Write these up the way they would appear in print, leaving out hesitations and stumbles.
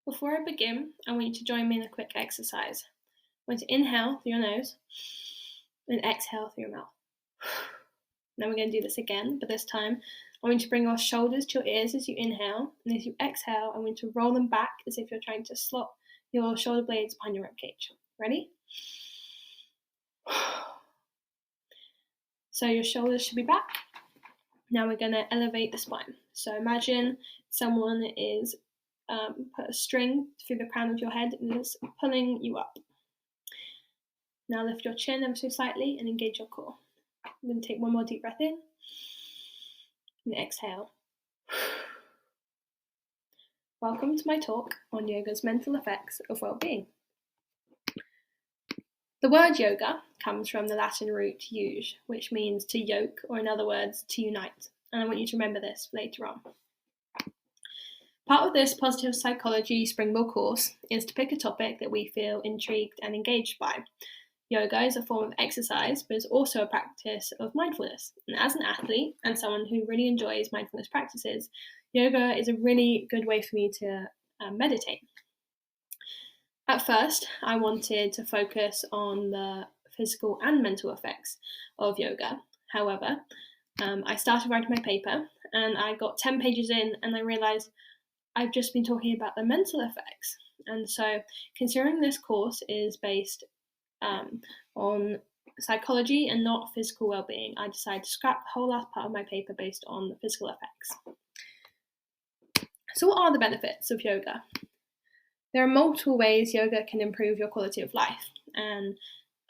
Before I begin, I want you to join me in a quick exercise. I want you to inhale through your nose and exhale through your mouth. Now we're going to do this again, but this time I want you to bring your shoulders to your ears as you inhale, and as you exhale, I want you to roll them back as if you're trying to slot your shoulder blades behind your ribcage. Ready? So your shoulders should be back. Now we're going to elevate the spine. So imagine someone is put a string through the crown of your head and is pulling you up. Now lift your chin ever so slightly and engage your core. I'm going to take one more deep breath in and exhale. Welcome to my talk on yoga's mental effects of well-being. The word yoga comes from the Latin root yuge, which means to yoke, or in other words, to unite. And I want you to remember this later on. Part of this positive psychology springboard course is to pick a topic that we feel intrigued and engaged by. Yoga is a form of exercise, but is also a practice of mindfulness. And as an athlete and someone who really enjoys mindfulness practices, yoga is a really good way for me to meditate. At first, I wanted to focus on the physical and mental effects of yoga. However, I started writing my paper and I got 10 pages in and I realized I've just been talking about the mental effects. And so, considering this course is based on psychology and not physical well-being, I decided to scrap the whole last part of my paper based on the physical effects. So what are the benefits of yoga? There are multiple ways yoga can improve your quality of life, and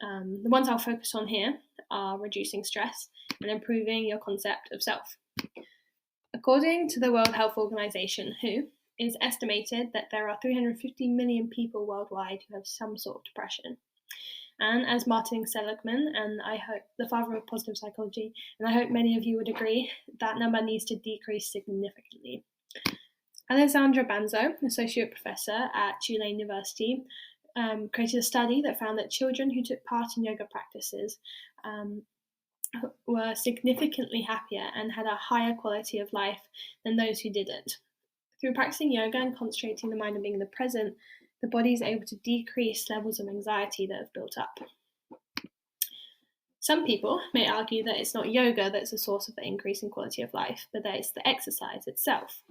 the ones I'll focus on here are reducing stress and improving your concept of self. According to the World Health Organization, WHO, it is estimated that there are 350 million people worldwide who have some sort of depression. And as Martin Seligman, and I hope the father of positive psychology, and I hope many of you would agree, that number needs to decrease significantly. Alessandra Banzo, associate professor at Tulane University, created a study that found that children who took part in yoga practices were significantly happier and had a higher quality of life than those who didn't. Through practicing yoga and concentrating the mind on being in the present, the body is able to decrease levels of anxiety that have built up. Some people may argue that it's not yoga that's the source of the increase in quality of life, but that it's the exercise itself.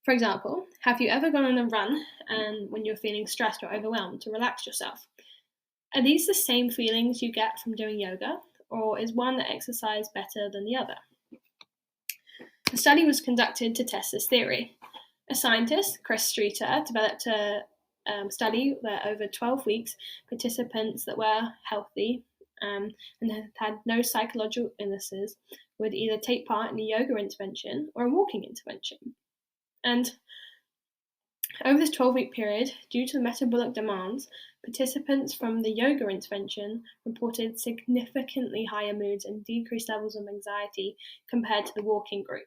For example, have you ever gone on a run and when you're feeling stressed or overwhelmed to relax yourself? Are these the same feelings you get from doing yoga, or is one exercise better than the other? A study was conducted to test this theory. A scientist, Chris Streeter, developed a study where over 12 weeks, participants that were healthy and had no psychological illnesses would either take part in a yoga intervention or a walking intervention. And over this 12-week period, due to the metabolic demands, participants from the yoga intervention reported significantly higher moods and decreased levels of anxiety compared to the walking group.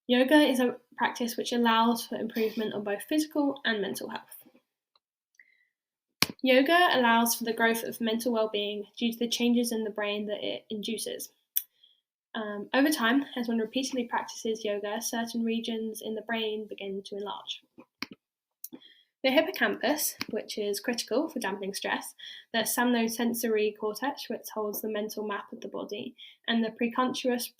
Yoga is a practice which allows for improvement on both physical and mental health. Yoga allows for the growth of mental well-being due to the changes in the brain that it induces. Over time, as one repeatedly practices yoga, certain regions in the brain begin to enlarge. The hippocampus, which is critical for dampening stress, the somnosensory cortex, which holds the mental map of the body, and the precursorius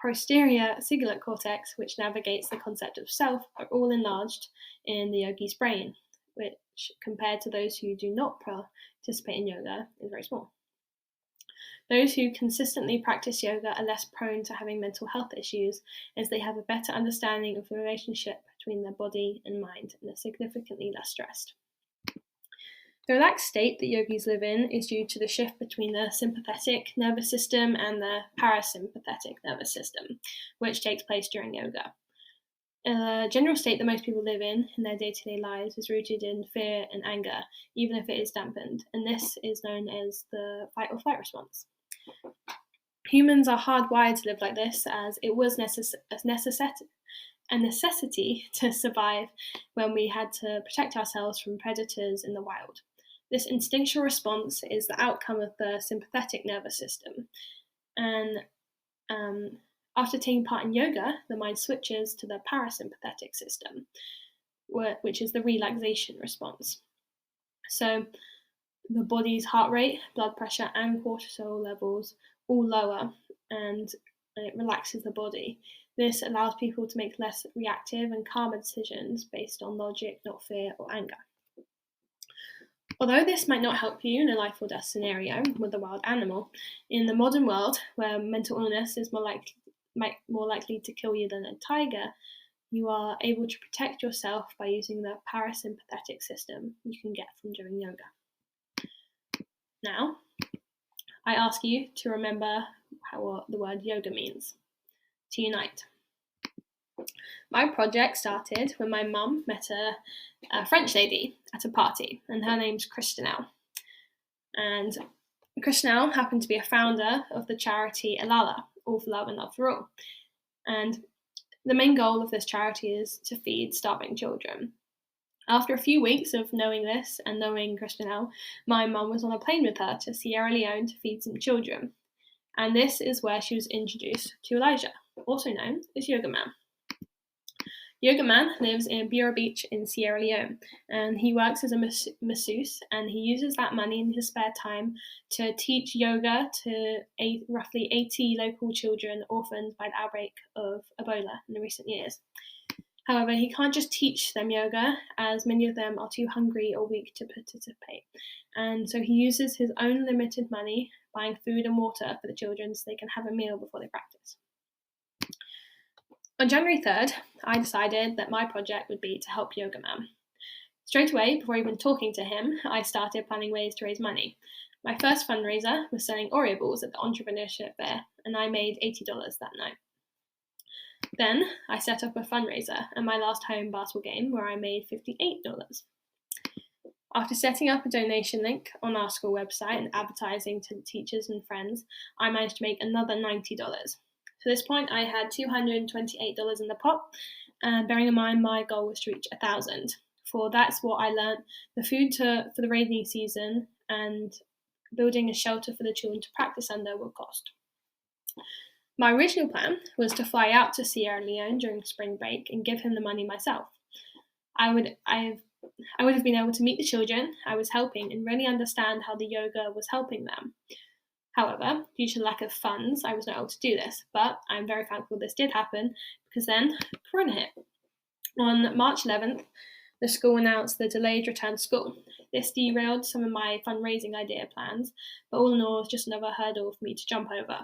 posterior cingulate cortex, which navigates the concept of self, are all enlarged in the yogi's brain, which, compared to those who do not participate in yoga, is very small. Those who consistently practice yoga are less prone to having mental health issues, as they have a better understanding of the relationship between their body and mind and are significantly less stressed. The relaxed state that yogis live in is due to the shift between the sympathetic nervous system and the parasympathetic nervous system, which takes place during yoga. A general state that most people live in their day-to-day lives is rooted in fear and anger, even if it is dampened, and this is known as the fight or flight response. Humans are hardwired to live like this, as it was a necessity to survive when we had to protect ourselves from predators in the wild. This instinctual response is the outcome of the sympathetic nervous system, and After taking part in yoga, the mind switches to the parasympathetic system, which is the relaxation response. So the body's heart rate, blood pressure, and cortisol levels all lower, and it relaxes the body. This allows people to make less reactive and calmer decisions based on logic, not fear or anger. Although this might not help you in a life or death scenario with a wild animal, in the modern world where mental illness is more likely to kill you than a tiger, you are able to protect yourself by using the parasympathetic system you can get from doing yoga. Now, I ask you to remember what the word yoga means. To unite. My project started when my mum met a French lady at a party, and her name's Christinelle. And Christinelle happened to be a founder of the charity Alala, All for Love and Love for All. And the main goal of this charity is to feed starving children. After a few weeks of knowing this and knowing Christinelle, my mum was on a plane with her to Sierra Leone to feed some children. And this is where she was introduced to Elijah, also known as Yoga Man. Yoga Man lives in Bureau Beach in Sierra Leone, and he works as a masseuse, and he uses that money in his spare time to teach yoga to roughly 80 local children orphaned by the outbreak of Ebola in the recent years. However, he can't just teach them yoga, as many of them are too hungry or weak to participate. And so he uses his own limited money buying food and water for the children so they can have a meal before they practice. On January 3rd, I decided that my project would be to help Yoga Man. Straight away, before even talking to him, I started planning ways to raise money. My first fundraiser was selling Oreo balls at the entrepreneurship fair, and I made $80 that night. Then I set up a fundraiser at my last home basketball game where I made $58. After setting up a donation link on our school website and advertising to the teachers and friends, I managed to make another $90. To this point, I had $228 in the pot, and bearing in mind my goal was to reach $1,000. For that's what I learned: the food for the rainy season and building a shelter for the children to practice under will cost. My original plan was to fly out to Sierra Leone during spring break and give him the money myself. I would have been able to meet the children I was helping and really understand how the yoga was helping them. However, due to lack of funds, I was not able to do this, but I'm very thankful this did happen because then Corona hit. On March 11th, the school announced the delayed return to school. This derailed some of my fundraising idea plans, but all in all, it was just another hurdle for me to jump over.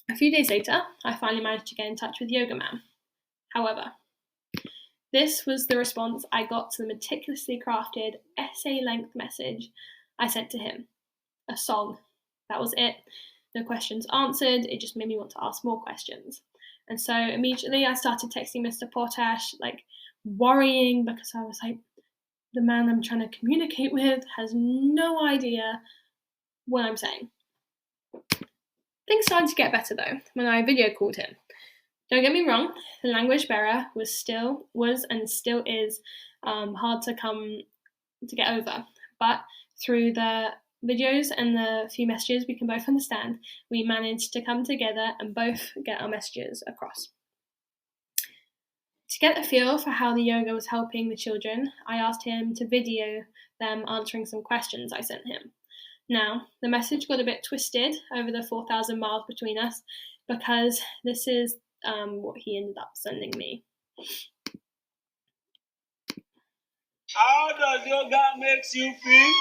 A few days later, I finally managed to get in touch with Yoga Man. However, this was the response I got to the meticulously crafted essay-length message I sent to him. A song. That was it. No questions answered. It just made me want to ask more questions. And so immediately I started texting Mr. Potash, worrying, because I was like, the man I'm trying to communicate with has no idea what I'm saying. Things started to get better though when I video called him. Don't get me wrong, the language barrier was and still is hard to get over. But through the videos and the few messages we can both understand, we managed to come together and both get our messages across. To get a feel for how the yoga was helping the children, I asked him to video them answering some questions I sent him. Now, the message got a bit twisted over the 4,000 miles between us because this is what he ended up sending me. How does yoga makes you feel?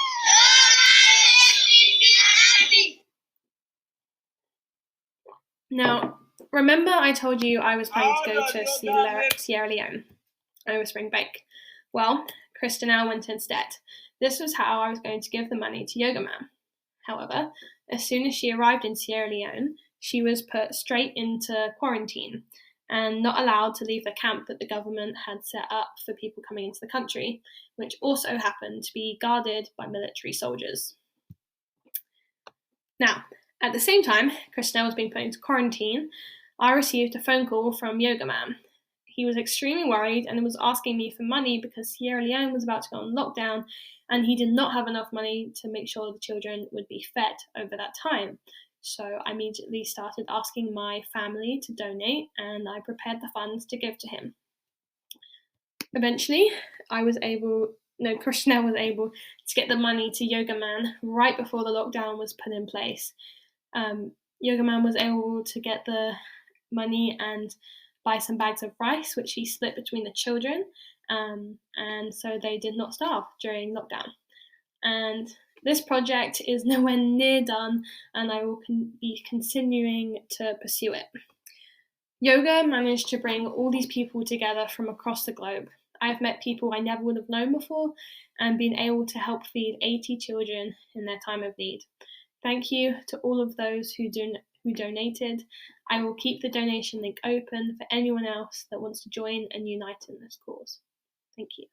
Now, remember I told you I was planning to go to Sierra Leone over spring break? Well, Christinelle went instead. This was how I was going to give the money to Yoga Man. However, as soon as she arrived in Sierra Leone, she was put straight into quarantine and not allowed to leave the camp that the government had set up for people coming into the country, which also happened to be guarded by military soldiers. Now, at the same time Christinelle was being put into quarantine, I received a phone call from Yoga Man. He was extremely worried and was asking me for money because Sierra Leone was about to go on lockdown and he did not have enough money to make sure the children would be fed over that time. So I immediately started asking my family to donate, and I prepared the funds to give to him. Eventually, Krishnell was able to get the money to Yoga Man right before the lockdown was put in place. Yoga Man was able to get the money and buy some bags of rice, which he split between the children, and so they did not starve during lockdown. And this project is nowhere near done, and I will be continuing to pursue it. Yoga managed to bring all these people together from across the globe. I've met people I never would have known before and been able to help feed 80 children in their time of need. Thank you to all of those who donated. I will keep the donation link open for anyone else that wants to join and unite in this cause. Thank you.